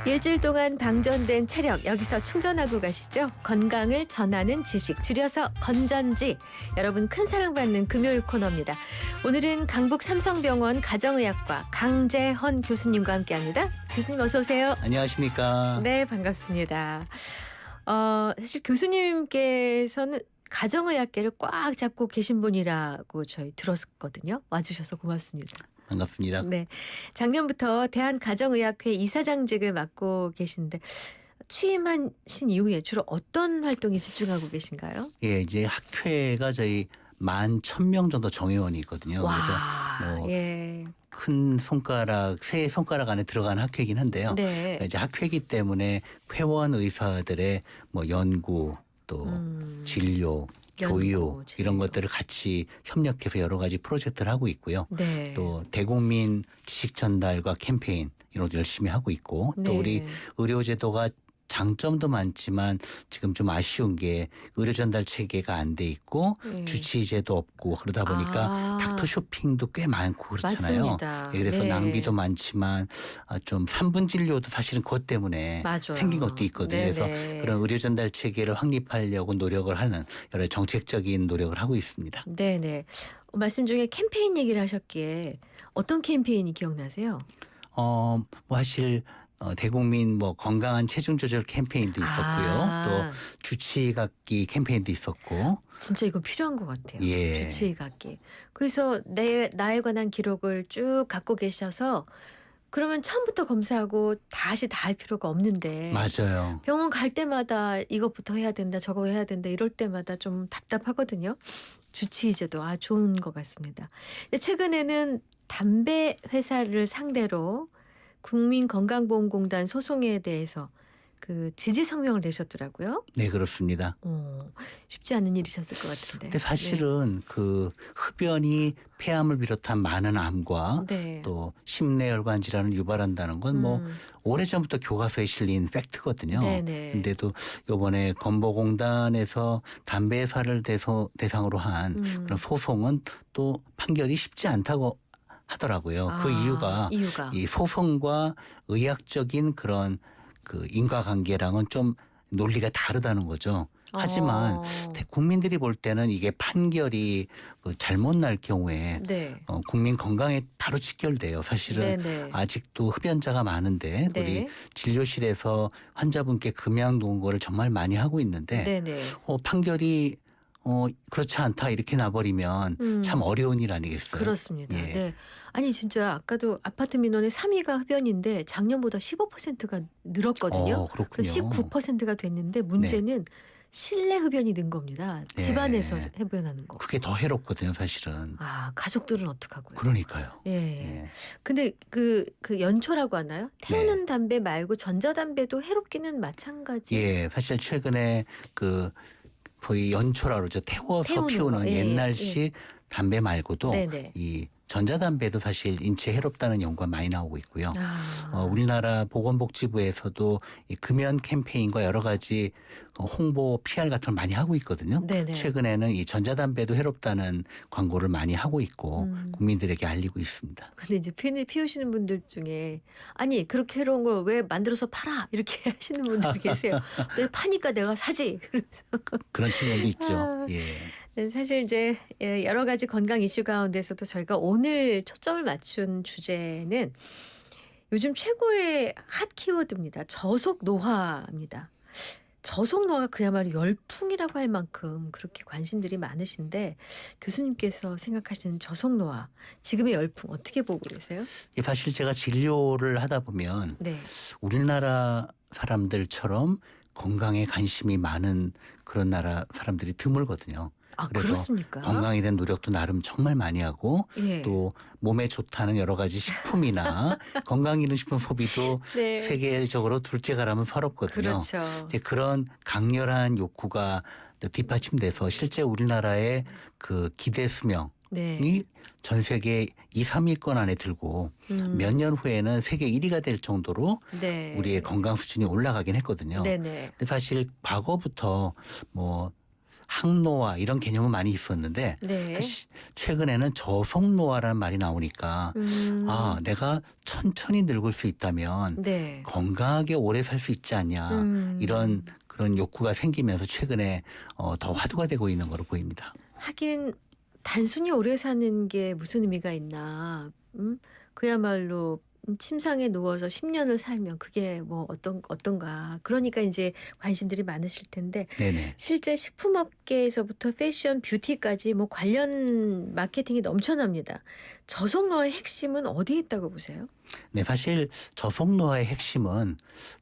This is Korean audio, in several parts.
일주일 동안 방전된 체력 여기서 충전하고 가시죠. 건강을 전하는 지식 줄여서 건전지. 여러분 큰 사랑받는 금요일 코너입니다. 오늘은 강북 삼성병원 가정의학과 강재헌 교수님과 함께합니다. 교수님 어서 오세요. 안녕하십니까. 네, 반갑습니다. 사실 교수님께서는 가정의학계를 꽉 잡고 계신 분이라고 저희 들었거든요. 와주셔서 고맙습니다. 반갑습니다. 네, 작년부터 대한가정의학회 이사장직을 맡고 계신데 취임하신 이후에 주로 어떤 활동에 집중하고 계신가요? 예, 이제 학회가 저희 11,000명 정도 정회원이 있거든요. 와, 그래서 뭐 예, 큰 손가락, 세 손가락 안에 들어가는 학회이긴 한데요. 네, 이제 학회이기 때문에 회원 의사들의 뭐 연구 또 진료, 교육 진료. 이런 것들을 같이 협력해서 여러 가지 프로젝트를 하고 있고요. 네, 또 대국민 지식 전달과 캠페인 이런 것도 열심히 하고 있고 또 네. 우리 의료제도가 장점도 많지만 지금 좀 아쉬운 게 의료 전달 체계가 안 돼 있고 네. 주치의제도 없고 그러다 보니까 닥터 쇼핑도 꽤 많고 그렇잖아요. 맞습니다. 예, 그래서 네. 낭비도 많지만 좀 3분 진료도 사실은 그것 때문에 맞아요. 생긴 것도 있거든요. 네네. 그래서 그런 의료 전달 체계를 확립하려고 노력을 하는 여러 정책적인 노력을 하고 있습니다. 네네. 말씀 중에 캠페인 얘기를 하셨기에 어떤 캠페인이 기억나세요? 뭐 사실 대국민 뭐 건강한 체중 조절 캠페인도 있었고요. 또 주치의학기 캠페인도 있었고. 진짜 이거 필요한 것 같아요. 예. 주치의학기. 그래서 나에 관한 기록을 쭉 갖고 계셔서 그러면 처음부터 검사하고 다시 다 할 필요가 없는데 맞아요. 병원 갈 때마다 이것부터 해야 된다 저거 해야 된다 이럴 때마다 좀 답답하거든요. 주치의제도 좋은 것 같습니다. 근데 최근에는 담배 회사를 상대로 국민건강보험공단 소송에 대해서 그 지지 성명을 내셨더라고요. 네, 그렇습니다. 쉽지 않은 일이셨을 것 같은데. 근데 사실은 그 흡연이 폐암을 비롯한 많은 암과 네. 또 심내혈관 질환을 유발한다는 건 뭐 오래전부터 교과서에 실린 팩트거든요. 네네. 근데도 이번에 건보공단에서 담배 회사를 대상으로 한 그런 소송은 또 판결이 쉽지 않다고 하더라고요. 그 이유가 이 소송과 의학적인 그런 그 인과관계랑은 좀 논리가 다르다는 거죠. 하지만 국민들이 볼 때는 이게 판결이 잘못 날 경우에 네. 국민 건강에 바로 직결돼요. 사실은 네네. 아직도 흡연자가 많은데 네. 우리 진료실에서 환자분께 금양 동거를 정말 많이 하고 있는데 네네. 판결이 그렇지 않다 이렇게 나버리면 참 어려운 일 아니겠어요? 그렇습니다. 예. 네. 아니 진짜 아까도 아파트 민원의 3위가 흡연인데 작년보다 15%가 늘었거든요. 그렇군요. 19%가 됐는데 문제는 실내 흡연이 는 겁니다. 네. 집 안에서 흡연하는 거. 그게 더 해롭거든요, 사실은. 가족들은 어떡하고요? 그러니까요. 예. 예. 근데 그 연초라고 하나요? 태우는 담배 말고 전자담배도 해롭기는 마찬가지. 예, 사실 최근에 그 거의 연초라 그러죠. 태워서 태우는 피우는 거. 예, 옛날식 담배 말고도 네네. 이 전자담배도 사실 인체에 해롭다는 연구가 많이 나오고 있고요. 아. 우리나라 보건복지부에서도 이 금연 캠페인과 여러 가지 홍보 PR 같은 걸 많이 하고 있거든요. 네네. 최근에는 이 전자담배도 해롭다는 광고를 많이 하고 있고 국민들에게 알리고 있습니다. 근데 이제 피우시는 분들 중에 아니 그렇게 해로운 걸 왜 만들어서 팔아 이렇게 하시는 분들 계세요. 내 파니까 내가 사지. 그래서 그런 측면도 있죠. 예. 네, 사실 이제 여러 가지 건강 이슈 가운데서도 저희가 오늘 초점을 맞춘 주제는 요즘 최고의 핫 키워드입니다. 저속 노화입니다. 저속 노화가 그야말로 열풍이라고 할 만큼 그렇게 관심들이 많으신데 교수님께서 생각하시는 저속 노화, 지금의 열풍 어떻게 보고 계세요? 사실 제가 진료를 하다 보면 네. 우리나라 사람들처럼 건강에 관심이 많은 그런 나라 사람들이 드물거든요. 그래서 그렇습니까? 건강에 대한 노력도 나름 정말 많이 하고 예. 또 몸에 좋다는 여러 가지 식품이나 건강기능식품 소비도 네. 세계적으로 둘째가라면 서럽거든요. 그렇죠. 이제 그런 강렬한 욕구가 뒷받침돼서 실제 우리나라의 그 기대 수명이 네. 전 세계 2, 3위권 안에 들고 몇 년 후에는 세계 1위가 될 정도로 네. 우리의 건강 수준이 올라가긴 했거든요. 네네. 근데 사실 과거부터 뭐 항노화 이런 개념은 많이 있었는데 네. 최근에는 저속노화라는 말이 나오니까 내가 천천히 늙을 수 있다면 네. 건강하게 오래 살 수 있지 않냐 이런 그런 욕구가 생기면서 최근에 더 화두가 되고 있는 거로 보입니다. 하긴 단순히 오래 사는 게 무슨 의미가 있나. 그야말로 침상에 누워서 10년을 살면 그게 뭐 어떤가. 그러니까 이제 관심들이 많으실 텐데 네네. 실제 식품업계에서부터 패션, 뷰티까지 뭐 관련 마케팅이 넘쳐납니다. 저속노화의 핵심은 어디에 있다고 보세요? 네, 사실 저속노화의 핵심은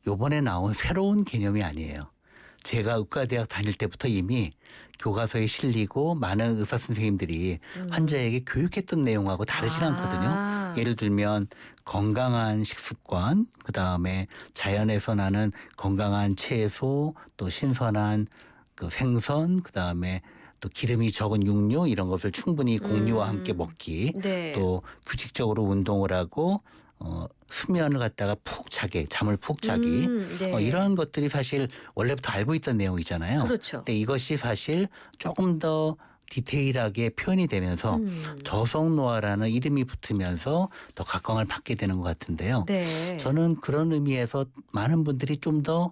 요번에 나온 새로운 개념이 아니에요. 제가 의과대학 다닐 때부터 이미 교과서에 실리고 많은 의사 선생님들이 환자에게 교육했던 내용하고 다르진 않거든요. 예를 들면 건강한 식습관, 그다음에 자연에서 나는 건강한 채소, 또 신선한 그 생선, 그다음에 또 기름이 적은 육류 이런 것을 충분히 공유와 함께 먹기, 네. 또 규칙적으로 운동을 하고 수면을 갖다가 잠을 푹 자기 네. 이런 것들이 사실 원래부터 알고 있던 내용이잖아요. 그렇죠. 근데 이것이 사실 조금 더 디테일하게 표현이 되면서 저속노화라는 이름이 붙으면서 더 각광을 받게 되는 것 같은데요. 네. 저는 그런 의미에서 많은 분들이 좀 더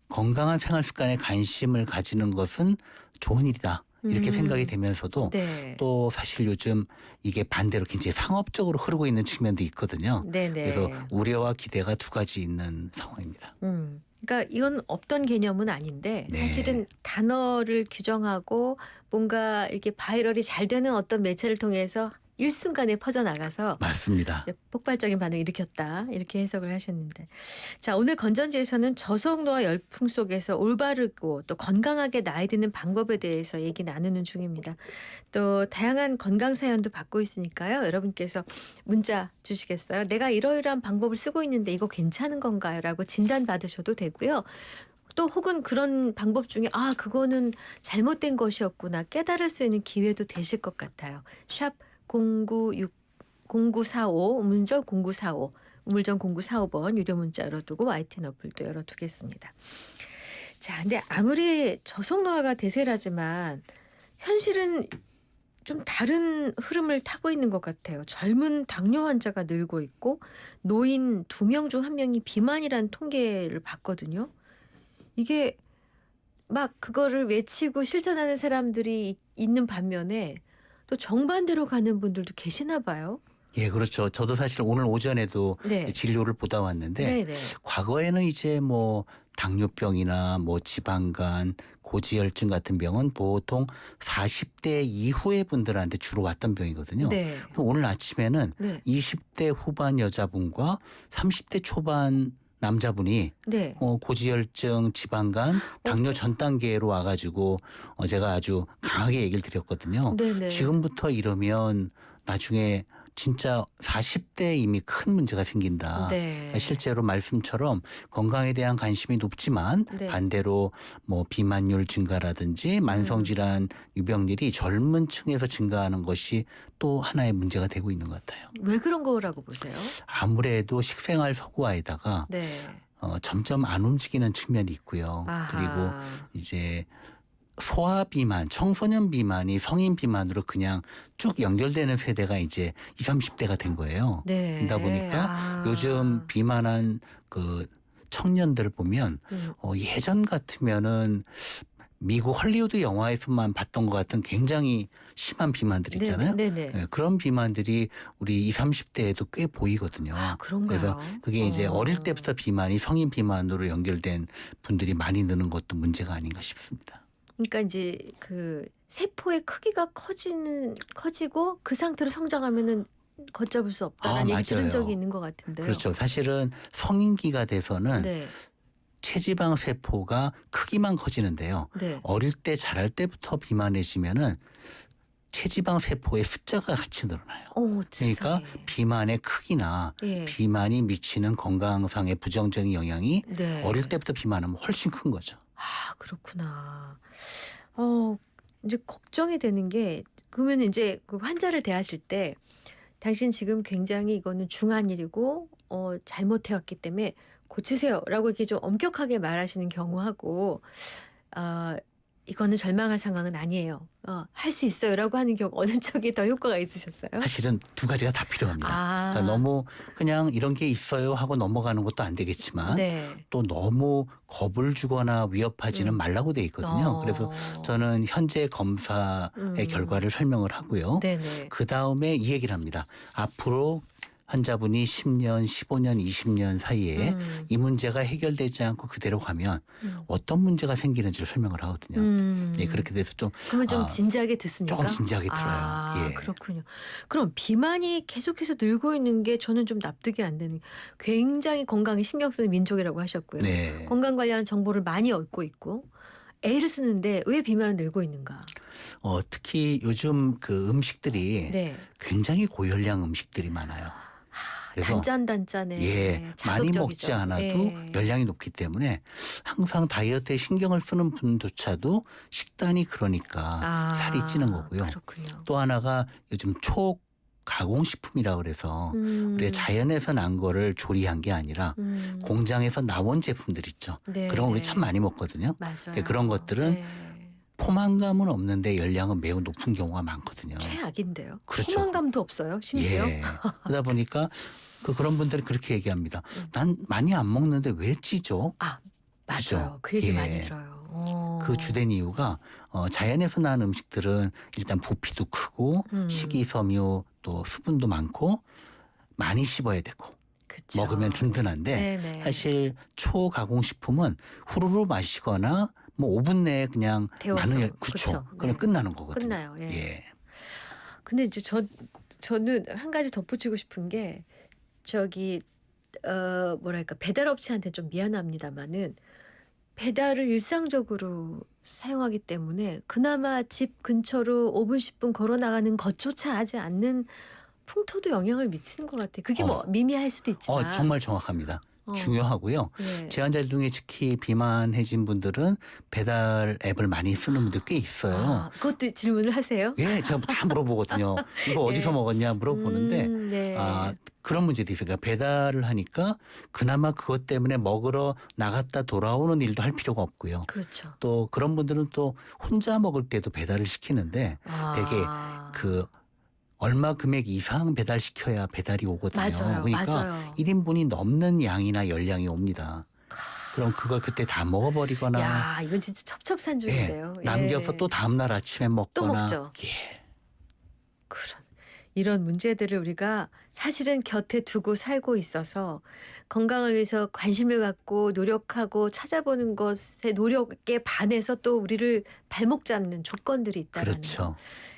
건강한 생활 습관에 관심을 가지는 것은 좋은 일이다. 이렇게 생각이 되면서도 네. 또 사실 요즘 이게 반대로 굉장히 상업적으로 흐르고 있는 측면도 있거든요. 네네. 그래서 우려와 기대가 두 가지 있는 상황입니다. 그러니까 이건 없던 개념은 아닌데 네. 사실은 단어를 규정하고 뭔가 이렇게 바이럴이 잘 되는 어떤 매체를 통해서 일순간에 퍼져나가서 맞습니다. 이제 폭발적인 반응을 일으켰다. 이렇게 해석을 하셨는데. 자, 오늘 건전지에서는 저속노화 열풍 속에서 올바르고 또 건강하게 나이 드는 방법에 대해서 얘기 나누는 중입니다. 또 다양한 건강 사연도 받고 있으니까요. 여러분께서 문자 주시겠어요? 내가 이러이러한 방법을 쓰고 있는데 이거 괜찮은 건가요? 라고 진단 받으셔도 되고요. 또 혹은 그런 방법 중에 그거는 잘못된 것이었구나 깨달을 수 있는 기회도 되실 것 같아요. 샵 0945 우물정 0945 우물정 0945번 유료 문자 열어두고 YTN 어플도 열어두겠습니다. 자, 근데 아무리 저속노화가 대세라지만 현실은 좀 다른 흐름을 타고 있는 것 같아요. 젊은 당뇨 환자가 늘고 있고 노인 2명 중 1명이 비만이라는 통계를 봤거든요. 이게 막 그거를 외치고 실천하는 사람들이 있는 반면에 또 정반대로 가는 분들도 계시나 봐요. 예, 그렇죠. 저도 사실 오늘 오전에도 네. 진료를 보다 왔는데 네네. 과거에는 이제 뭐 당뇨병이나 뭐 지방간, 고지혈증 같은 병은 보통 40대 이후의 분들한테 주로 왔던 병이거든요. 네. 그럼 오늘 아침에는 네. 20대 후반 여자분과 30대 초반 남자분이 네. 고지혈증, 지방간, 당뇨 전 단계로 와가지고 제가 아주 강하게 얘기를 드렸거든요. 네네. 지금부터 이러면 나중에 진짜 40대에 이미 큰 문제가 생긴다. 네. 실제로 말씀처럼 건강에 대한 관심이 높지만 네. 반대로 뭐 비만율 증가라든지 만성질환 유병률이 젊은 층에서 증가하는 것이 또 하나의 문제가 되고 있는 것 같아요. 왜 그런 거라고 보세요? 아무래도 식생활 서구화에다가 네. 점점 안 움직이는 측면이 있고요. 아하. 그리고 이제 소아 비만, 청소년 비만이 성인 비만으로 그냥 쭉 연결되는 세대가 이제 20, 30대가 된 거예요. 네. 그러다 보니까 요즘 비만한 그 청년들을 보면 예전 같으면은 미국 헐리우드 영화에서만 봤던 것 같은 굉장히 심한 비만들 있잖아요. 네네. 네, 그런 비만들이 우리 20, 30대에도 꽤 보이거든요. 그런가요? 그래서 그게 이제 어릴 때부터 비만이 성인 비만으로 연결된 분들이 많이 느는 것도 문제가 아닌가 싶습니다. 그러니까 이제 그 세포의 크기가 커지고 그 상태로 성장하면은 걷잡을 수 없다는 얘기 들은 적이 있는 것 같은데요. 그렇죠. 사실은 성인기가 돼서는 네. 체지방 세포가 크기만 커지는데요. 네. 어릴 때 자랄 때부터 비만해지면은 체지방 세포의 숫자가 같이 늘어나요. 그러니까 비만의 크기나 예. 비만이 미치는 건강상의 부정적인 영향이 네. 어릴 때부터 비만하면 훨씬 큰 거죠. 그렇구나. 이제 걱정이 되는 게 그러면 이제 그 환자를 대하실 때 당신 지금 굉장히 이거는 중한 일이고 잘못해왔기 때문에 고치세요라고 이렇게 좀 엄격하게 말하시는 경우하고 이거는 절망할 상황은 아니에요. 할 수 있어요라고 하는 경우 어느 쪽이 더 효과가 있으셨어요? 사실은 두 가지가 다 필요합니다. 그러니까 너무 그냥 이런 게 있어요 하고 넘어가는 것도 안 되겠지만 네. 또 너무 겁을 주거나 위협하지는 말라고 돼 있거든요. 그래서 저는 현재 검사의 결과를 설명을 하고요. 네네. 그다음에 이 얘기를 합니다. 앞으로 환자분이 10년, 15년, 20년 사이에 이 문제가 해결되지 않고 그대로 가면 어떤 문제가 생기는지를 설명을 하거든요. 네, 그렇게 돼서 좀 그러면 좀 진지하게 듣습니까? 조금 진지하게 들어요. 예. 그렇군요. 그럼 비만이 계속해서 늘고 있는 게 저는 좀 납득이 안 되는 게 굉장히 건강에 신경 쓰는 민족이라고 하셨고요. 네. 건강 관련한 정보를 많이 얻고 있고 애를 쓰는데 왜 비만은 늘고 있는가? 특히 요즘 그 음식들이 네. 굉장히 고열량 음식들이 많아요. 그래서 단짠단짠해. 예, 많이 자극적이죠. 먹지 않아도 예. 열량이 높기 때문에 항상 다이어트에 신경을 쓰는 분조차도 식단이 그러니까 살이 찌는 거고요. 그렇군요. 또 하나가 요즘 초가공식품이라 그래서 우리가 자연에서 난 거를 조리한 게 아니라 공장에서 나온 제품들 있죠. 네, 그런 거 우리 네. 참 많이 먹거든요. 맞아요. 그런 것들은 네. 포만감은 없는데 열량은 매우 높은 경우가 많거든요. 최악인데요. 그렇죠. 포만감도 없어요. 심지어. 예. 그러다 보니까 그런 분들이 그렇게 얘기합니다. 난 많이 안 먹는데 왜 찌죠? 맞아요. 그죠? 그 얘기 예. 많이 들어요. 그 주된 이유가 자연에서 난 음식들은 일단 부피도 크고 식이섬유 또 수분도 많고 많이 씹어야 되고 그쵸. 먹으면 든든한데 네네. 사실 초가공식품은 후루루 마시거나 뭐 5분 내에 그냥 데워서. 많은 그쵸. 그렇죠. 그럼 네. 끝나는 거거든요. 끝나요. 예. 예. 근데 이제 저는 한 가지 덧붙이고 싶은 게 저기 뭐랄까 배달업체한테 좀 미안합니다마는 배달을 일상적으로 사용하기 때문에 그나마 집 근처로 5분 10분 걸어 나가는 것조차 하지 않는 풍토도 영향을 미치는 것 같아요. 그게 뭐 미미할 수도 있지만 정말 정확합니다. 중요하고요. 예. 제 환자들 중에 특히 비만해진 분들은 배달 앱을 많이 쓰는 분들 꽤 있어요. 그것도 질문을 하세요? 예, 제가 다 물어보거든요. 이거 어디서 예. 먹었냐 물어보는데 네. 그런 문제도 있어요. 그러니까 배달을 하니까 그나마 그것 때문에 먹으러 나갔다 돌아오는 일도 할 필요가 없고요. 그렇죠. 또 그런 분들은 또 혼자 먹을 때도 배달을 시키는데 되게 그 얼마 금액 이상 배달시켜야 배달이 오거든요. 맞아요. 그러니까 맞아요. 1인분이 넘는 양이나 열량이 옵니다. 그럼 그걸 그때 다 먹어버리거나 야, 이건 진짜 첩첩산중인데요. 예. 남겨서 또 다음날 아침에 먹거나 또 먹죠. 예. 이런 문제들을 우리가 사실은 곁에 두고 살고 있어서 건강을 위해서 관심을 갖고 노력하고 찾아보는 것에 노력에 반해서 또 우리를 발목 잡는 조건들이 있다는 그렇죠.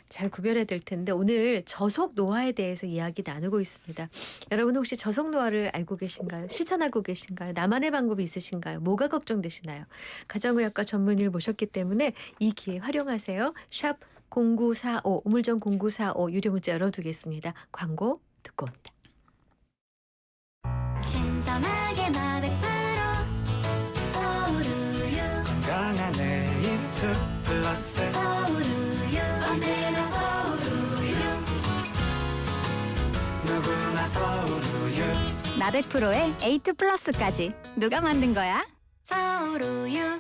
잘 구별해야 될 텐데 오늘 저속 노화에 대해서 이야기 나누고 있습니다. 여러분 혹시 저속 노화를 알고 계신가요? 실천하고 계신가요? 나만의 방법이 있으신가요? 뭐가 걱정되시나요? 가정의학과 전문의를 모셨기 때문에 이 기회 활용하세요. 샵 0945 우물정 0945 유료 문자 열어두겠습니다. 광고 듣고 옵니다. 신선하게 나백바로 서울우유 건강한 에이트 플러스 서울우유 언제나 서울우유 누구나 서울우유 나백프로의 A2 플러스까지 누가 만든 거야? 서울우유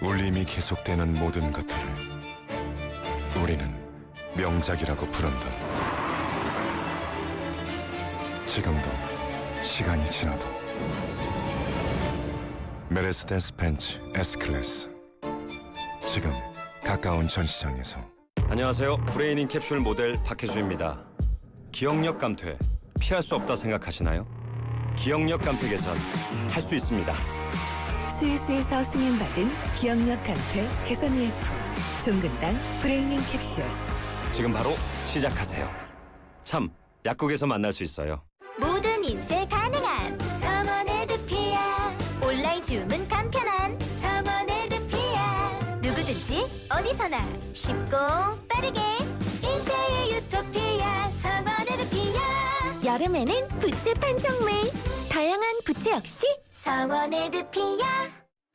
울림이 계속되는 모든 것들을 우리는 명작이라고 부른다. 지금도 시간이 지나도 메르세데스 벤츠 S클래스 지금 가까운 전시장에서. 안녕하세요. 브레이닝 캡슐 모델 박혜주입니다. 기억력 감퇴 피할 수 없다 생각하시나요? 기억력 감퇴 개선 할 수 있습니다. 스위스에서 승인받은 기억력 감퇴 개선 의약품 종근당 브레이닝 캡슐. 지금 바로 시작하세요. 참, 약국에서 만날 수 있어요. 모든 인쇄 가능한 성원 에드피아 온라인 주문 간편한 성원 에드피아 누구든지 어디서나 쉽고 빠르게 인쇄의 유토피아 성원 에드피아 여름에는 부츠 판촉물 다양한 부츠 역시 성원 에드피아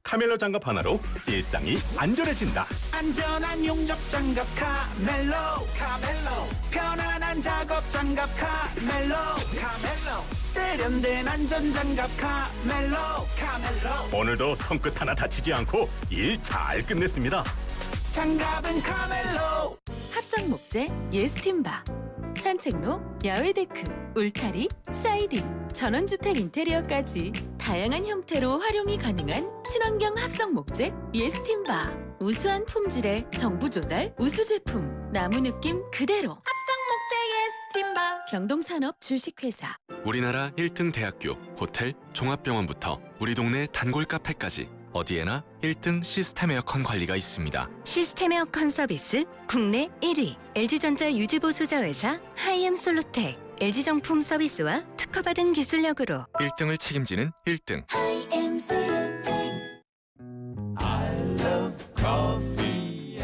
카멜로 장갑 하나로 일상이 안전해진다. 안전한 용접 장갑 카멜로 편안한 작업 장갑 카멜로 세련된 안전 장갑 카멜로 오늘도 손끝 하나 다치지 않고 일 잘 끝냈습니다. 장갑은 카멜로. 합성 목재 예스팀바, 산책로, 야외 데크, 울타리, 사이딩, 전원주택 인테리어까지 다양한 형태로 활용이 가능한 친환경 합성 목재 예스팀바. 우수한 품질의 정부 조달 우수 제품, 나무 느낌 그대로. 합성 목재 예스팀바. 경동산업 주식회사. 우리나라 1등 대학교, 호텔, 종합병원부터 우리 동네 단골 카페까지 어디에나 1등 시스템 에어컨 관리가 있습니다. 시스템 에어컨 서비스 국내 1위 LG전자 유지보수자 회사 하이엠솔루텍. LG정품 서비스와 특허받은 기술력으로 1등을 책임지는 1등.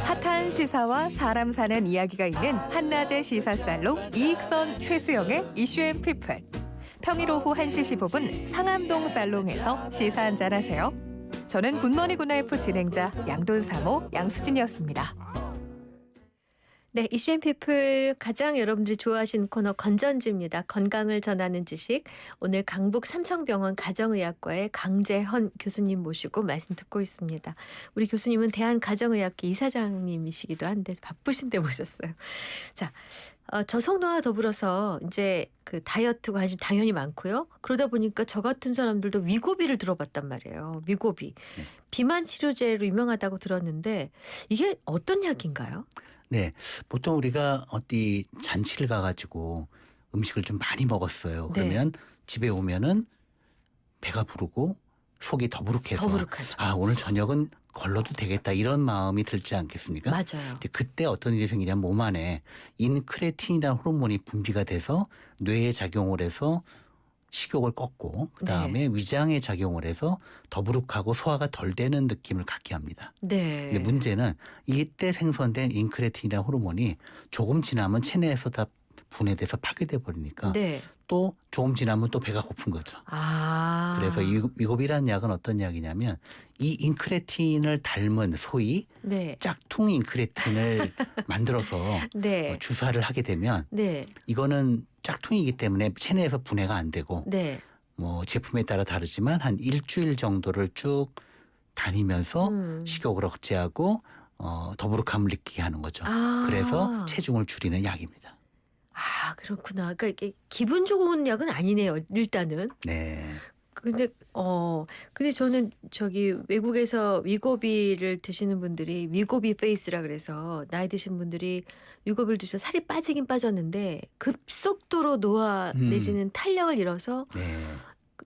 핫한 시사와 사람 사는 이야기가 있는 한낮의 시사살롱 이익선 최수영의 이슈앤피플. 평일 오후 1시 15분 상암동 살롱에서 시사 한잔 하세요. 저는 굿모닝 굿나이프 진행자 양돈사모 양수진이었습니다. 네, 이슈앤피플 가장 여러분들이 좋아하시는 코너 건전지입니다. 건강을 전하는 지식. 오늘 강북 삼성병원 가정의학과의 강재헌 교수님 모시고 말씀 듣고 있습니다. 우리 교수님은 대한가정의학회 이사장님이시기도 한데 바쁘신데 모셨어요. 자, 저속노화 더불어서 이제 그 다이어트 관심 당연히 많고요. 그러다 보니까 저 같은 사람들도 위고비를 들어봤단 말이에요. 위고비. 네. 비만 치료제로 유명하다고 들었는데 이게 어떤 약인가요? 네, 보통 우리가 어디 잔치를 가가지고 음식을 좀 많이 먹었어요. 그러면 집에 오면은 배가 부르고 속이 더부룩해서 더부룩하죠. 아, 오늘 저녁은 걸러도 되겠다 이런 마음이 들지 않겠습니까? 맞아요. 근데 그때 어떤 일이 생기냐면 몸 안에 인크레틴이라는 호르몬이 분비가 돼서 뇌에 작용을 해서 식욕을 꺾고 그다음에 위장에 작용을 해서 더부룩하고 소화가 덜 되는 느낌을 갖게 합니다. 네. 근데 문제는 이때 생성된 인크레틴이라는 호르몬이 조금 지나면 체내에서 다 분해돼서 파괴돼 버리니까 또 조금 지나면 또 배가 고픈 거죠. 아. 그래서 이 위고비라는 약은 어떤 약이냐면 이 인크레틴을 닮은 소위 짝퉁 인크레틴을 만들어서 주사를 하게 되면 이거는 짝퉁이기 때문에 체내에서 분해가 안 되고 뭐 제품에 따라 다르지만 한 일주일 정도를 쭉 다니면서 식욕을 억제하고 더부룩함을 느끼게 하는 거죠. 그래서 체중을 줄이는 약입니다. 아, 그렇구나. 그러니까 이게 기분 좋은 약은 아니네요. 일단은. 네. 근데 저는 저기 외국에서 위고비를 드시는 분들이 위고비 페이스라 그래서 나이 드신 분들이 위고비를 드셔서 살이 빠지긴 빠졌는데 급속도로 노화 내지는 탄력을 잃어서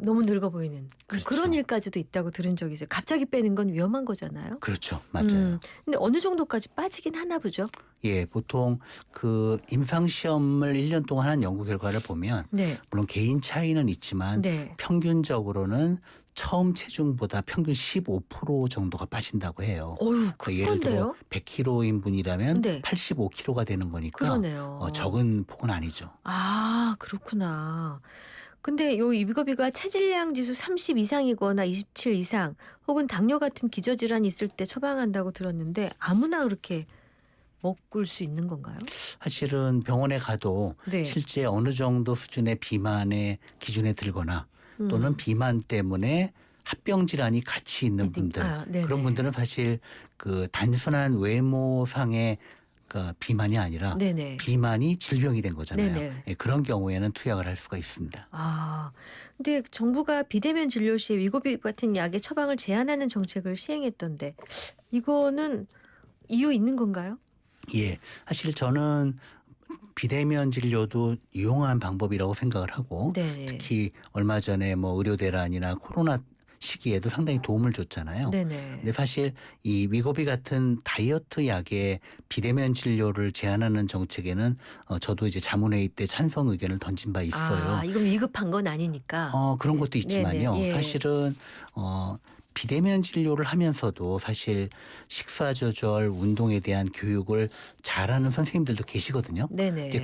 너무 늙어 보이는 그런 일까지도 있다고 들은 적이 있어요. 갑자기 빼는 건 위험한 거잖아요. 그렇죠. 맞아요. 근데 어느 정도까지 빠지긴 하나 보죠? 예, 보통 그 임상시험을 1년 동안 한 연구 결과를 보면 물론 개인 차이는 있지만 평균적으로는 처음 체중보다 평균 15% 정도가 빠진다고 해요. 어휴, 예를 들어 100kg인 분이라면 85kg가 되는 거니까 그러네요. 적은 폭은 아니죠. 아, 그렇구나. 근데 요 위고비가 체질량 지수 30 이상이거나 27 이상 혹은 당뇨 같은 기저질환이 있을 때 처방한다고 들었는데 아무나 그렇게 먹을 수 있는 건가요? 사실은 병원에 가도 실제 어느 정도 수준의 비만의 기준에 들거나 또는 비만 때문에 합병 질환이 같이 있는 분들 그런 분들은 사실 그 단순한 외모상의 비만이 아니라 비만이 질병이 된 거잖아요. 예, 그런 경우에는 투약을 할 수가 있습니다. 아, 근데 정부가 비대면 진료 시에 위고비 같은 약의 처방을 제한하는 정책을 시행했던데 이거는 이유 있는 건가요? 예, 사실 저는 비대면 진료도 유용한 방법이라고 생각을 하고 특히 얼마 전에 뭐 의료 대란이나 코로나 시기에도 상당히 도움을 줬잖아요. 근데 사실 이 위고비 같은 다이어트 약의 비대면 진료를 제한하는 정책에는 저도 이제 자문회의 때 찬성 의견을 던진 바 있어요. 아, 이건 위급한 건 아니니까. 그런 것도 있지만요. 사실은 비대면 진료를 하면서도 사실 식사 조절, 운동에 대한 교육을 잘하는 선생님들도 계시거든요.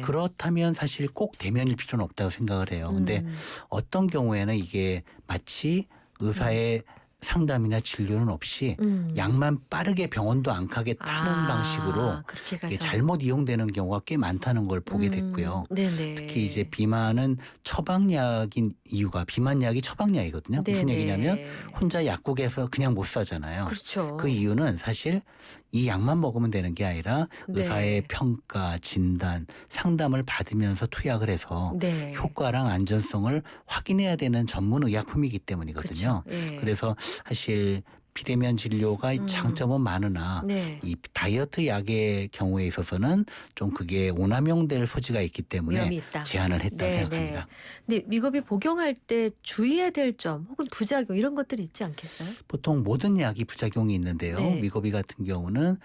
그렇다면 사실 꼭 대면일 필요는 없다고 생각을 해요. 근데 어떤 경우에는 이게 마치 의사의 상담이나 진료는 없이 약만 빠르게 병원도 안 가게 타는 방식으로 그렇게 가서. 잘못 이용되는 경우가 꽤 많다는 걸 보게 됐고요. 네네. 특히 이제 비만은 처방약인 이유가 비만약이 처방약이거든요. 무슨 네네. 얘기냐면 혼자 약국에서 그냥 못 사잖아요. 그렇죠. 그 이유는 사실 이 약만 먹으면 되는 게 아니라 네. 의사의 평가, 진단, 상담을 받으면서 투약을 해서 네. 효과랑 안전성을 확인해야 되는 전문 의약품이기 때문이거든요. 그렇죠. 예. 그래서 사실 비대면 진료가 장점은 많으나 네. 이 다이어트 약의 경우에 있어서는 좀 그게 오남용될 소지가 있기 때문에 위험이 있다. 제한을 했다 네, 생각합니다. 근데 미국이 복용할 때 주의해야 될 점 혹은 부작용 이런 것들이 있지 않겠어요? 보통 모든 약이 부작용이 있는데요. 네. 미고비 같은 경우는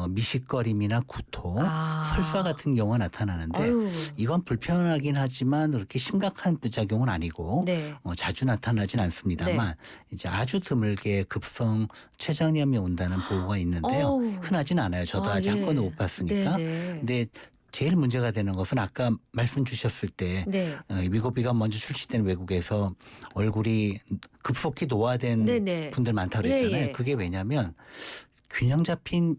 미식거림이나 구토, 설사 같은 경우가 나타나는데 아유. 이건 불편하긴 하지만 그렇게 심각한 부작용은 아니고 네. 자주 나타나진 않습니다만 이제 아주 드물게 급성 췌장염이 온다는 보고가 있는데요. 어우. 흔하진 않아요. 저도 아직 한 예. 건도 못 봤으니까. 네네. 근데 제일 문제가 되는 것은 아까 말씀 주셨을 때 네. 위고비가 먼저 출시된 외국에서 얼굴이 급속히 노화된 네네. 분들 많다고 그랬잖아요. 예, 예. 그게 왜냐하면 균형 잡힌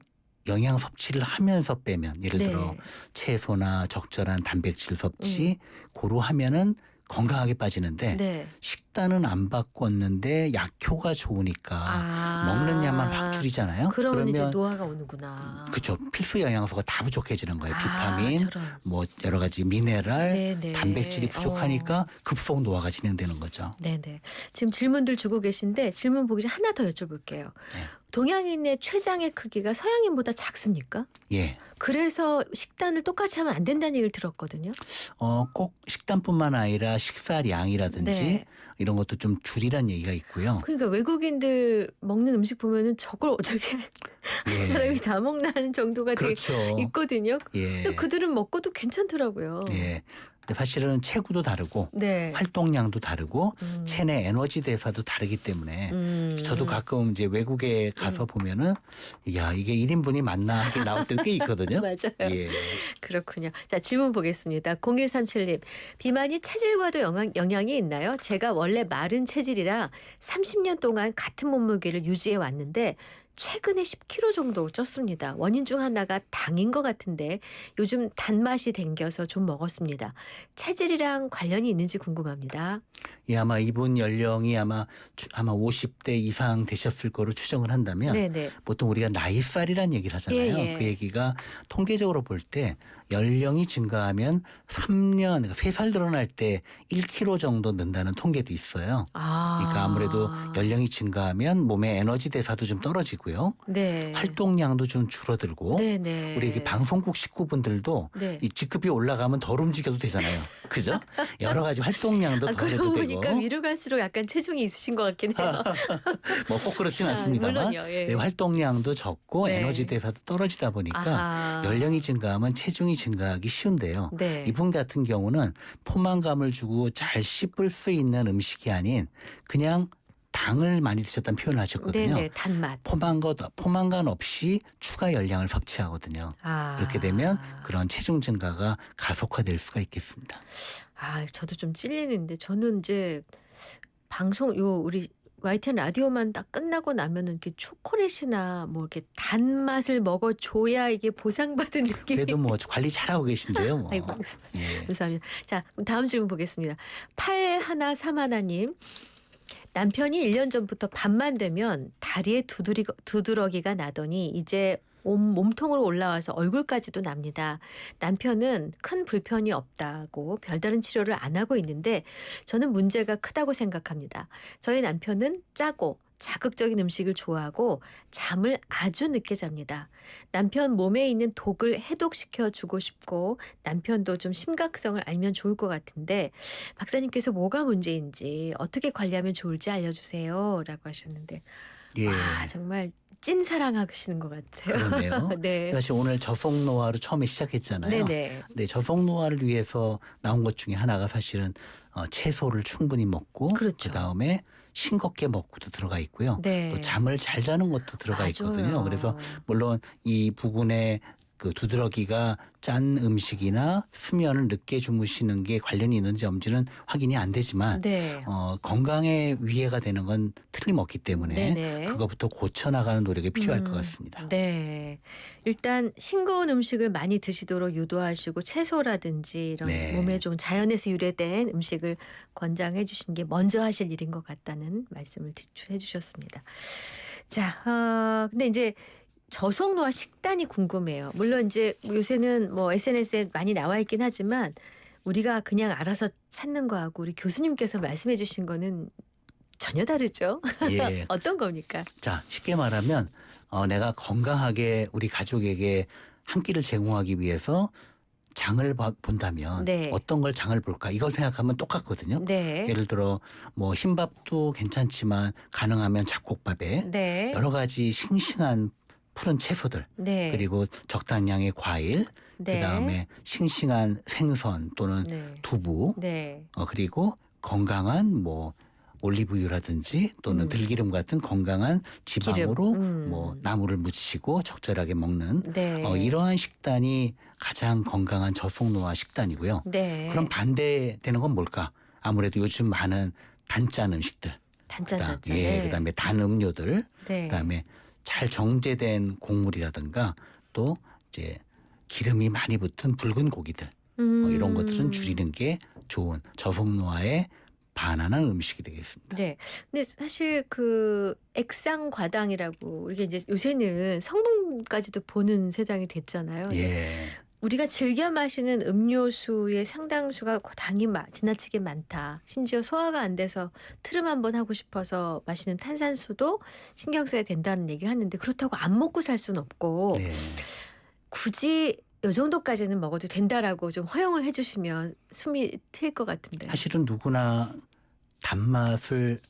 영양 섭취를 하면서 빼면 예를 네. 들어 채소나 적절한 단백질 섭취 고루 하면은 건강하게 빠지는데 네. 식단은 안 바꿨는데 약효가 좋으니까 먹는 양만 확 줄이잖아요. 그러면 이제 노화가 오는구나. 그렇죠. 필수 영양소가 다 부족해지는 거예요. 비타민, 저런. 뭐 여러 가지 미네랄, 네네. 단백질이 부족하니까 급속 노화가 진행되는 거죠. 네네. 지금 질문들 주고 계신데 질문 보기 전에 하나 더 여쭤볼게요. 네. 동양인의 췌장의 크기가 서양인보다 작습니까? 예. 그래서 식단을 똑같이 하면 안 된다는 얘기를 들었거든요. 꼭 식단뿐만 아니라 식사량이라든지 네. 이런 것도 좀 줄이란 얘기가 있고요. 그러니까 외국인들 먹는 음식 보면은 저걸 어떻게 예. 사람이 다 먹나 하는 정도가 그렇죠. 되게 있거든요. 예. 근데 그들은 먹고도 괜찮더라고요. 예. 근데 사실은 체구도 다르고 네. 활동량도 다르고 체내 에너지 대사도 다르기 때문에 저도 가끔 이제 외국에 가서 보면은 야 이게 1인분이 맞나 하게 나올 때도 꽤 있거든요. 맞아요. 예. 그렇군요. 자, 질문 보겠습니다. 0137님. 비만이 체질과도 영향이 있나요? 제가 원래 마른 체질이라 30년 동안 같은 몸무게를 유지해 왔는데 최근에 10kg 정도 쪘습니다. 원인 중 하나가 당인 것 같은데 요즘 단맛이 땡겨서 좀 먹었습니다. 체질이랑 관련이 있는지 궁금합니다. 예, 아마 이분 연령이 아마 50대 이상 되셨을 거로 추정을 한다면 네네. 보통 우리가 나이살이라는 얘기를 하잖아요. 예, 예. 그 얘기가 통계적으로 볼 때 연령이 증가하면 3년, 그러니까 3살 늘어날 때 1kg 정도 는다는 통계도 있어요. 그러니까 아무래도 연령이 증가하면 몸의 에너지 대사도 좀 떨어지고요. 네. 활동량도 좀 줄어들고 네네. 우리 이게 방송국 식구분들도 네. 이 직급이 올라가면 덜 움직여도 되잖아요. 그죠? 여러 가지 활동량도 더 해도 그러고 되고. 보니까 위로 갈수록 약간 체중이 있으신 것 같긴 해요. 뭐 꼭 그렇진 않습니다만 물론요. 예. 네, 활동량도 적고 네. 에너지 대사도 떨어지다 보니까 아하. 연령이 증가하면 체중이 증가하기 쉬운데요. 네. 이분 같은 경우는 포만감을 주고 잘 씹을 수 있는 음식이 아닌 그냥 당을 많이 드셨다는 표현을 하셨거든요. 네네. 단맛. 포만감 없이 추가 열량을 섭취하거든요. 그렇게 되면 그런 체중 증가가 가속화될 수가 있겠습니다. 저도 좀 찔리는데 저는 이제 방송 우리 YTN 라디오만 딱 끝나고 나면은 이렇게 초콜릿이나 뭐 이렇게 단맛을 먹어줘야 이게 보상받은 느낌. 그래도 뭐 관리 잘하고 계신데요. 뭐. 아이고, 예. 감사합니다. 자, 그럼 다음 질문 보겠습니다. 8131님. 남편이 1년 전부터 밤만 되면 다리에 두드러기가 나더니 이제 몸통으로 올라와서 얼굴까지도 납니다. 남편은 큰 불편이 없다고 별다른 치료를 안 하고 있는데 저는 문제가 크다고 생각합니다. 저희 남편은 짜고 자극적인 음식을 좋아하고 잠을 아주 늦게 잡니다. 남편 몸에 있는 독을 해독시켜 주고 싶고 남편도 좀 심각성을 알면 좋을 것 같은데 박사님께서 뭐가 문제인지 어떻게 관리하면 좋을지 알려주세요. 라고 하셨는데 예. 정말 찐 사랑하시는 것 같아요. 그러네요. 네. 사실 오늘 저속노화로 처음에 시작했잖아요. 네네. 네, 저속노화를 위해서 나온 것 중에 하나가 사실은 채소를 충분히 먹고 그렇죠. 그다음에 싱겁게 먹고도 들어가 있고요. 네. 또 잠을 잘 자는 것도 들어가 맞아요. 있거든요. 그래서 물론 이 부분에 그 두드러기가 짠 음식이나 수면을 늦게 주무시는 게 관련이 있는지 없는지는 확인이 안 되지만 네. 건강에 위해가 되는 건 틀림없기 때문에 네네. 그것부터 고쳐나가는 노력이 필요할 것 같습니다. 네. 일단 싱거운 음식을 많이 드시도록 유도하시고 채소라든지 이런 네. 몸에 좋은 자연에서 유래된 음식을 권장해 주신 게 먼저 하실 일인 것 같다는 말씀을 해 주셨습니다. 자, 근데 이제 저속노화 식단이 궁금해요. 물론 이제 요새는 뭐 SNS에 많이 나와 있긴 하지만 우리가 그냥 알아서 찾는 거하고 우리 교수님께서 말씀해 주신 거는 전혀 다르죠. 예. 어떤 겁니까? 자, 쉽게 말하면 내가 건강하게 우리 가족에게 한 끼를 제공하기 위해서 장을 본다면 네. 어떤 걸 장을 볼까 이걸 생각하면 똑같거든요. 네. 예를 들어 뭐 흰밥도 괜찮지만 가능하면 잡곡밥에 네. 여러 가지 싱싱한 푸른 채소들 네. 그리고 적당량의 과일 네. 그다음에 싱싱한 생선 또는 네. 두부 네. 그리고 건강한 뭐 올리브유라든지 또는 들기름 같은 건강한 지방으로 기름. 뭐 나물을 무치고 적절하게 먹는 네. 이러한 식단이 가장 건강한 저속노화 식단이고요. 네. 그럼 반대되는 건 뭘까? 아무래도 요즘 많은 단짠 음식들, 단짠. 그다음에 단 음료들, 네. 그다음에 잘 정제된 곡물이라든가 또 이제 기름이 많이 붙은 붉은 고기들 이런 것들은 줄이는 게 좋은 저속노화에 반하는 음식이 되겠습니다. 네. 근데 사실 그 액상과당이라고 우리가 이제 요새는 성분까지도 보는 세상이 됐잖아요. 예. 우리가 즐겨 마시는 음료수의 상당수가 당이 지나치게 많다. 심지어 소화가 안 돼서 트름 한번 하고 싶어서 마시는 탄산수도 신경 써야 된다는 얘기를 하는데 그렇다고 안 먹고 살 수는 없고 네. 굳이 이 정도까지는 먹어도 된다라고 좀 허용을 해주시면 숨이 트일 것 같은데. 사실은 누구나 단맛을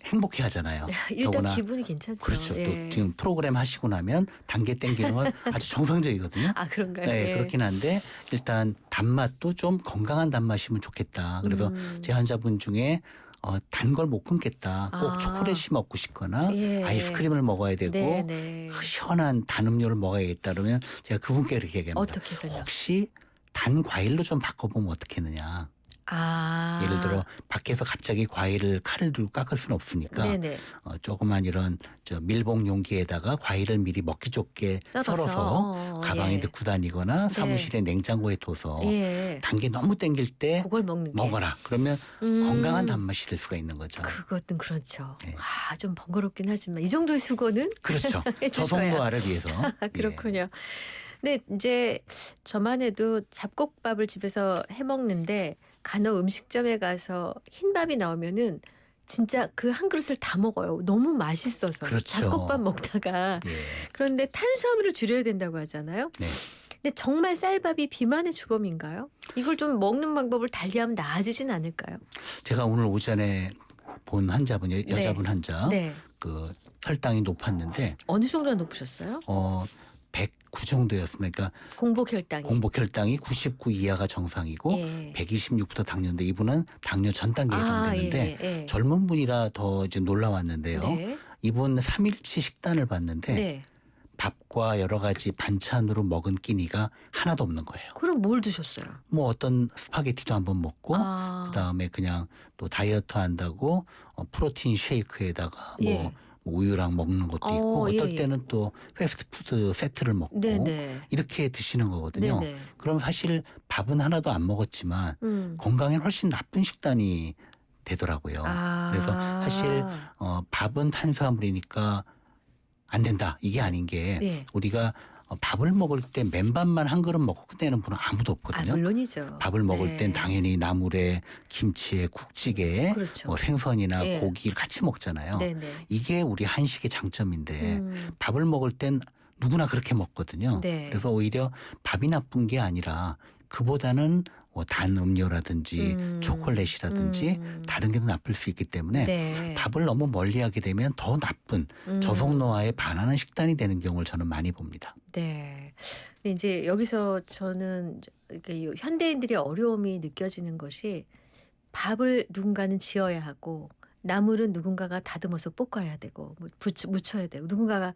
행복해 하잖아요. 일단 더구나 기분이 괜찮죠. 그렇죠. 예. 또 지금 프로그램 하시고 나면 단계 땡기는 건 아주 정상적이거든요. 아 그런가요? 네, 예. 그렇긴 한데 일단 단맛도 좀 건강한 단맛이면 좋겠다. 그래서 제 환자분 중에 단 걸 못 끊겠다. 꼭 초콜릿이 먹고 싶거나 예. 아이스크림을 먹어야 되고 네. 시원한 단 음료를 먹어야겠다 그러면 제가 그분께 이렇게 얘기합니다. 어떻게 설명? 혹시 단 과일로 좀 바꿔보면 어떻겠느냐. 예를 들어 밖에서 갑자기 과일을 칼을 들고 깎을 수는 없으니까 네네. 조그만 이런 밀봉 용기에다가 과일을 미리 먹기 좋게 썰어서 가방에 예. 넣고 다니거나 사무실에 냉장고에 둬서 예. 단 게 너무 땡길 때 그걸 먹는 게. 먹어라. 그러면 건강한 단맛이 될 수가 있는 거죠. 그것은 그렇죠. 네. 좀 번거롭긴 하지만 이 정도의 수고는 그렇죠. 해주셔야. 저속노화를 위해서. 그렇군요. 근데 이제 저만 해도 잡곡밥을 집에서 해 먹는데 간혹 음식점에 가서 흰밥이 나오면은 진짜 그 한 그릇을 다 먹어요. 너무 맛있어서. 그렇죠. 잡곡밥 먹다가. 예. 그런데 탄수화물을 줄여야 된다고 하잖아요. 네. 근데 정말 쌀밥이 비만의 주범인가요? 이걸 좀 먹는 방법을 달리하면 나아지진 않을까요? 제가 오늘 오전에 본 환자분 여자분 환자 네. 그 혈당이 높았는데 어느 정도나 높으셨어요? 109 정도였습니다. 그러니까 공복혈당이. 공복혈당이 99 이하가 정상이고 예. 126부터 당뇨인데 이분은 당뇨 전 단계에 해당되는데 예. 젊은 분이라 더 이제 놀라웠는데요. 네. 이분 3일치 식단을 봤는데 네. 밥과 여러 가지 반찬으로 먹은 끼니가 하나도 없는 거예요. 그럼 뭘 드셨어요? 뭐 어떤 스파게티도 한번 먹고 아. 그다음에 그냥 또 다이어트 한다고 프로틴 쉐이크에다가 예. 뭐 우유랑 먹는 것도 있고 어떨 예. 때는 또 패스트푸드 세트를 먹고 네네. 이렇게 드시는 거거든요. 네네. 그럼 사실 밥은 하나도 안 먹었지만 음. 건강에 훨씬 나쁜 식단이 되더라고요. 그래서 사실 밥은 탄수화물이니까 안 된다. 이게 아닌 게 네. 우리가 밥을 먹을 때 맨밥만 한 그릇 먹고 끝내는 분은 아무도 없거든요. 물론이죠. 밥을 먹을 네. 땐 당연히 나물에 김치에 국찌개에 그렇죠. 뭐 생선이나 예. 고기를 같이 먹잖아요. 네네. 이게 우리 한식의 장점인데 음. 밥을 먹을 땐 누구나 그렇게 먹거든요. 네. 그래서 오히려 밥이 나쁜 게 아니라 그보다는 단 음료라든지 초콜릿이라든지 다른 게 더 나쁠 수 있기 때문에 네. 밥을 너무 멀리하게 되면 더 나쁜 저속노화에 반하는 식단이 되는 경우를 저는 많이 봅니다. 네. 근데 이제 여기서 저는 이렇게 현대인들의 어려움이 느껴지는 것이 밥을 누군가는 지어야 하고 나물은 누군가가 다듬어서 볶아야 되고 뭐 무쳐야 되고 누군가가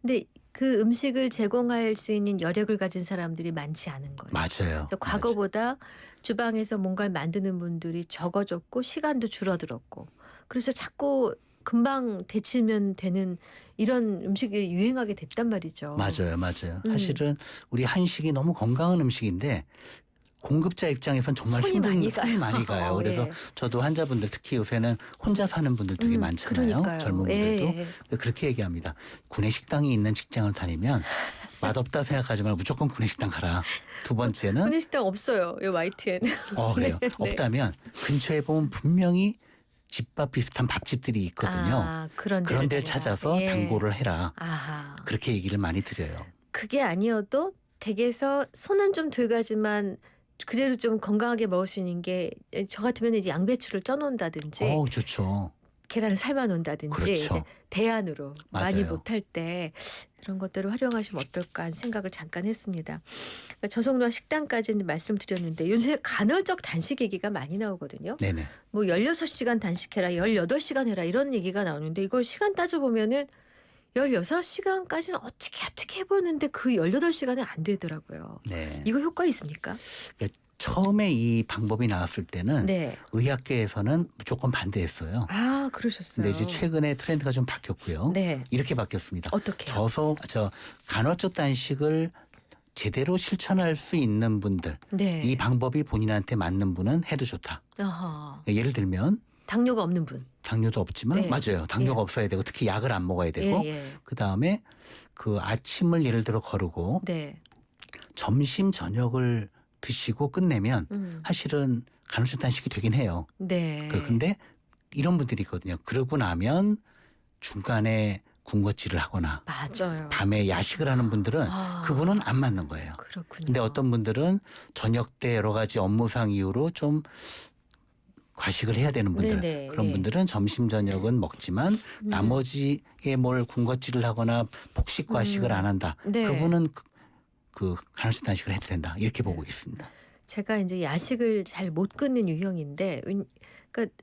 근데 그 음식을 제공할 수 있는 여력을 가진 사람들이 많지 않은 거예요. 맞아요. 그래서 과거보다 주방에서 뭔가를 만드는 분들이 적어졌고 시간도 줄어들었고 그래서 자꾸 금방 데치면 되는 이런 음식이 유행하게 됐단 말이죠. 맞아요. 사실은 우리 한식이 너무 건강한 음식인데 공급자 입장에선 정말 손이 많이 가요. 그래서 예. 저도 환자분들 특히 요새는 혼자 사는 분들 되게 많잖아요. 그러니까요. 젊은 분들도. 예. 그렇게 얘기합니다. 구내식당이 있는 직장을 다니면 맛없다 생각하지 말고 무조건 구내식당 가라. 두 번째는 구내식당 없어요. 이 YTN은. 그래요. 네. 없다면 근처에 보면 분명히 집밥 비슷한 밥집들이 있거든요. 그런 데를 찾아서 예. 단골을 해라. 아하. 그렇게 얘기를 많이 드려요. 그게 아니어도 댁에서 손은 좀 덜 가지만 그대로 좀 건강하게 먹을 수 있는 게 저 같으면 이제 양배추를 쪄놓는다든지 좋죠. 계란을 삶아놓는다든지 그렇죠. 이제 대안으로 많이 맞아요. 못할 때 그런 것들을 활용하시면 어떨까 하는 생각을 잠깐 했습니다. 그러니까 저속노화 식단까지는 말씀드렸는데 요새 간헐적 단식 얘기가 많이 나오거든요. 네네. 뭐 16시간 단식해라 18시간 해라 이런 얘기가 나오는데 이걸 시간 따져보면은 16시간까지는 어떻게 해보는데 그 18시간이 안 되더라고요. 네. 이거 효과 있습니까? 처음에 이 방법이 나왔을 때는 네. 의학계에서는 무조건 반대했어요. 그러셨어요. 근데 이제 최근에 트렌드가 좀 바뀌었고요. 네. 이렇게 바뀌었습니다. 어떻게요? 간헐적 단식을 제대로 실천할 수 있는 분들, 네. 이 방법이 본인한테 맞는 분은 해도 좋다. 어허. 예를 들면 당뇨가 없는 분. 당뇨도 없지만 네. 맞아요. 당뇨가 예. 없어야 되고 특히 약을 안 먹어야 되고 예. 그다음에 그 아침을 예를 들어 거르고 네. 점심 저녁을 드시고 끝내면 사실은 간헐적 단식이 되긴 해요. 네. 근데 이런 분들이 있거든요. 그러고 나면 중간에 군것질을 하거나 맞아요. 밤에 야식을 하는 분들은 그분은 안 맞는 거예요. 그렇군요. 근데 어떤 분들은 저녁 때 여러 가지 업무상 이유로 좀 과식을 해야 되는 분들 네네. 그런 예. 분들은 점심 저녁은 먹지만 나머지에 뭘 군것질을 하거나 폭식 과식을 안 한다. 네. 그분은 그 간헐적 단식을 해도 된다. 이렇게 보고 있습니다. 제가 이제 야식을 잘 못 끊는 유형인데 그러니까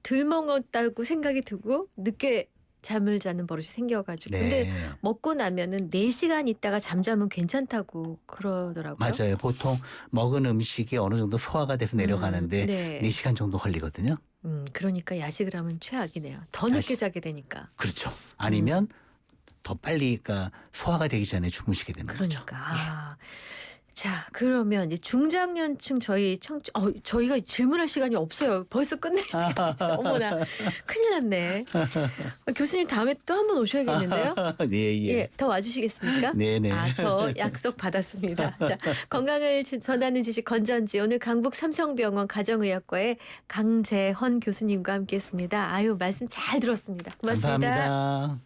덜 먹었다고 생각이 들고 늦게 잠을 자는 버릇이 생겨가지고 네. 근데 먹고 나면은 4시간 있다가 잠자면 괜찮다고 그러더라고요. 맞아요. 보통 먹은 음식이 어느 정도 소화가 돼서 내려가는데 네. 4시간 정도 걸리거든요. 그러니까 야식을 하면 최악이네요. 더 늦게 자게 되니까. 그렇죠. 아니면 더 빨리 그러니까 소화가 되기 전에 주무시게 되는 거죠. 그러니까. 자, 그러면 이제 중장년층 저희가 질문할 시간이 없어요. 벌써 끝낼 시간이 있어. 어머나. 큰일 났네. 교수님 다음에 또 한 번 오셔야겠는데요? 네, 예, 더 와주시겠습니까? 네네. 저 약속 받았습니다. 자, 건강을 전하는 지식 건전지 오늘 강북 삼성병원 가정의학과의 강재헌 교수님과 함께했습니다. 말씀 잘 들었습니다. 고맙습니다. 감사합니다.